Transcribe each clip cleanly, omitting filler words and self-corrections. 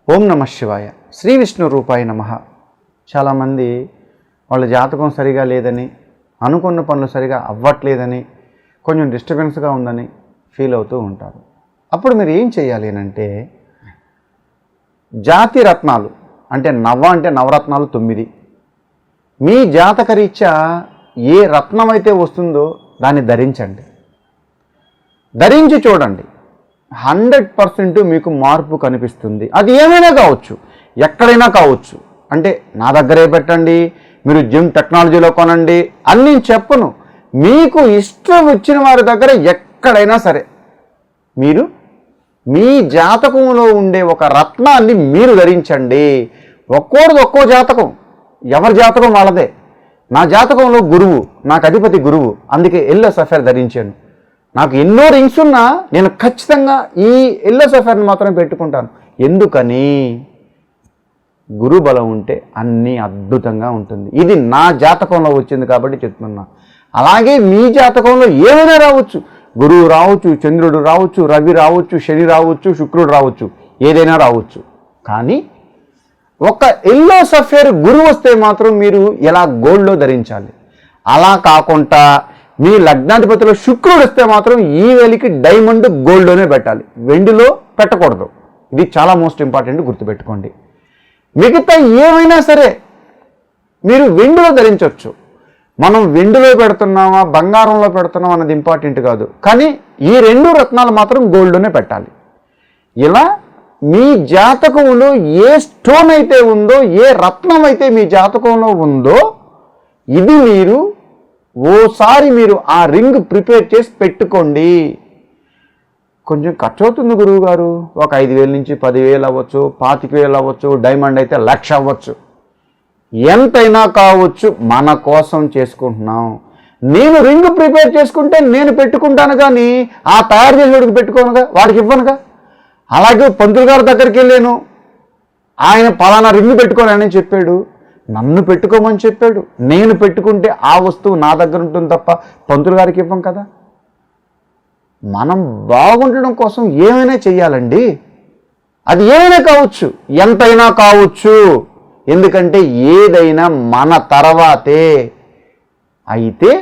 ఓం నమః శివాయ. శ్రీ విష్ణు రూపాయ నమః. చాలామంది వాళ్ళ జాతకం సరిగా లేదని, అనుకున్న పనులు సరిగా అవ్వట్లేదని, కొంచెం డిస్టర్బెన్స్గా ఉందని ఫీల్ అవుతూ ఉంటారు. అప్పుడు మీరు ఏం చేయాలి అంటే, జాతి రత్నాలు అంటే నవరత్నాలు 9, మీ జాతకరీత్యా ఏ రత్నం అయితే వస్తుందో దాన్ని ధరించండి. ధరించి చూడండి, 100% మీకు మార్పు కనిపిస్తుంది. అది ఏమైనా కావచ్చు, ఎక్కడైనా కావచ్చు. అంటే నా దగ్గరే పెట్టండి, మీరు జిమ్ టెక్నాలజీలో కొనండి అని నేను చెప్పను. మీకు ఇష్టం వచ్చిన వారి దగ్గర ఎక్కడైనా సరే మీరు మీ జాతకంలో ఉండే ఒక రత్నాన్ని మీరు ధరించండి. ఒక్కోరిది ఒక్కో జాతకం, ఎవరి జాతకం వాళ్ళదే. నా జాతకంలో గురువు, నాకు అధిపతి గురువు, అందుకే ఎల్లో సఫైర్ ధరించాను. నాకు ఎన్నో రింగ్స్ ఉన్నా నేను ఖచ్చితంగా ఈ ఎల్లో సఫైర్ని మాత్రం పెట్టుకుంటాను. ఎందుకని? గురు బలం ఉంటే అన్నీ అద్భుతంగా ఉంటుంది. ఇది నా జాతకంలో వచ్చింది కాబట్టి చెప్తున్నా. అలాగే మీ జాతకంలో ఏమైనా రావచ్చు, గురువు రావచ్చు, చంద్రుడు రావచ్చు, రవి రావచ్చు, శని రావచ్చు, శుక్రుడు రావచ్చు, ఏదైనా రావచ్చు. కానీ ఒక ఎల్లో సఫైర్ గురువు వస్తే మాత్రం మీరు ఎలా గోల్డ్లో ధరించాలి. అలా కాకుండా మీ లగ్నాధిపతిలో శుక్రుడు వస్తే మాత్రం ఈ వేలికి డైమండ్ గోల్డ్లోనే పెట్టాలి, వెండిలో పెట్టకూడదు. ఇది చాలా మోస్ట్ ఇంపార్టెంట్, గుర్తుపెట్టుకోండి. మిగతా ఏమైనా సరే మీరు వెండిలో ధరించవచ్చు. మనం వెండిలో పెడుతున్నామా బంగారంలో పెడుతున్నామా అన్నది ఇంపార్టెంట్ కాదు. కానీ ఈ 2 రత్నాలు మాత్రం గోల్డ్లోనే పెట్టాలి. ఇలా మీ జాతకంలో ఏ స్టోన్ అయితే ఉందో, ఏ రత్నం అయితే మీ జాతకంలో ఉందో, ఇది ఓసారి మీరు ఆ రింగ్ ప్రిపేర్ చేసి పెట్టుకోండి. కొంచెం ఖర్చు అవుతుంది గురువు గారు, ఒక 5,000 నుంచి 10,000 అవ్వచ్చు, 25,000 అవ్వచ్చు, డైమండ్ అయితే 1,00,000 అవ్వచ్చు, ఎంతైనా కావచ్చు. మన కోసం చేసుకుంటున్నాం. నేను రింగ్ ప్రిపేర్ చేసుకుంటే నేను పెట్టుకుంటాను, కానీ ఆ తయారు చేసేవాడికి పెట్టుకోనుగా, వాడికి ఇవ్వనుగా. అలాగే పంతులు గారి దగ్గరికి వెళ్ళాను, ఆయన పలానా రింగ్ పెట్టుకోనని చెప్పాడు, నన్ను పెట్టుకోమని చెప్పాడు. నేను పెట్టుకుంటే ఆ వస్తువు నా దగ్గర ఉంటుంది తప్ప పంతులు గారికి ఇవ్వం కదా. మనం బాగుండడం కోసం ఏమైనా చెయ్యాలండి. అది ఏమైనా కావచ్చు, ఎంతైనా కావచ్చు. ఎందుకంటే ఏదైనా మన తర్వాతే. అయితే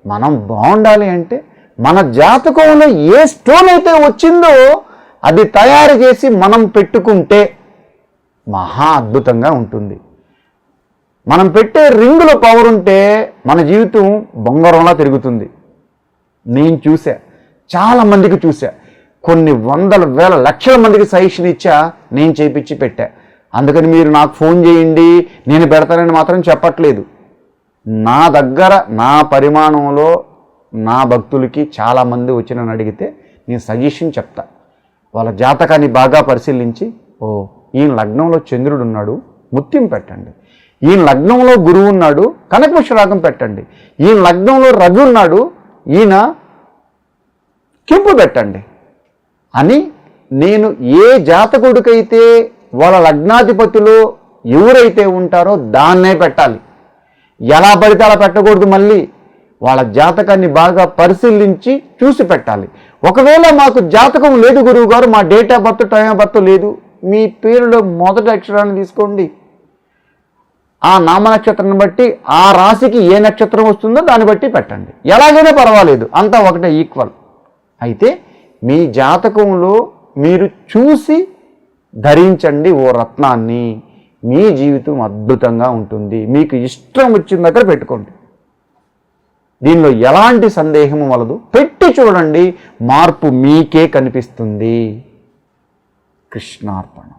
మనం బాగుండాలి అంటే మన జాతకంలో ఏ స్టోన్ అయితే వచ్చిందో అది తయారు చేసి మనం పెట్టుకుంటే మహా అద్భుతంగా ఉంటుంది. మనం పెట్టే రింగులో పవర్ ఉంటే మన జీవితం బంగారంలా తిరుగుతుంది. నేను చూసా, చాలామందికి చూసా, కొన్ని వందల వేల లక్షల మందికి సజెషన్ ఇచ్చా, నేను చేయించి పెట్టా. అందుకని మీరు నాకు ఫోన్ చేయండి నేను పెడతానని మాత్రం చెప్పట్లేదు. నా దగ్గర నా పరిమాణంలో నా భక్తులకి చాలామంది వచ్చి నన్ను అడిగితే నేను సజెషన్ చెప్తా. వాళ్ళ జాతకాన్ని బాగా పరిశీలించి, ఈయన లగ్నంలో చంద్రుడు ఉన్నాడు, ముత్యం పెట్టండి. ఈయన లగ్నంలో గురువు ఉన్నాడు, కనకపుష్పరాగం పెట్టండి. ఈయన లగ్నంలో రవి ఉన్నాడు, ఈయన కెంపు పెట్టండి అని నేను ఏ జాతకుడికైతే వాళ్ళ లగ్నాధిపతిలో ఎవరైతే ఉంటారో దాన్నే పెట్టాలి. ఎలా పడితే అలా పెట్టకూడదు. మళ్ళీ వాళ్ళ జాతకాన్ని బాగా పరిశీలించి చూసి పెట్టాలి. ఒకవేళ మాకు జాతకం లేదు గురువు గారు, మా date of birth time of birth లేదు, మీ పేరులో మొదటి అక్షరాన్ని తీసుకోండి, ఆ నామ నక్షత్రాన్ని బట్టి ఆ రాశికి ఏ నక్షత్రం వస్తుందో దాన్ని బట్టి పెట్టండి. ఎలాగైనా పర్వాలేదు, అంతా ఒకటే, ఈక్వల్. అయితే మీ జాతకంలో మీరు చూసి ధరించండి ఓ రత్నాన్ని. మీ జీవితం అద్భుతంగా ఉంటుంది. మీకు ఇష్టం వచ్చిన దగ్గర పెట్టుకోండి. దీనిలో ఎలాంటి సందేహము వలదు. పెట్టి చూడండి, మార్పు మీకే కనిపిస్తుంది. కృష్ణార్పణ.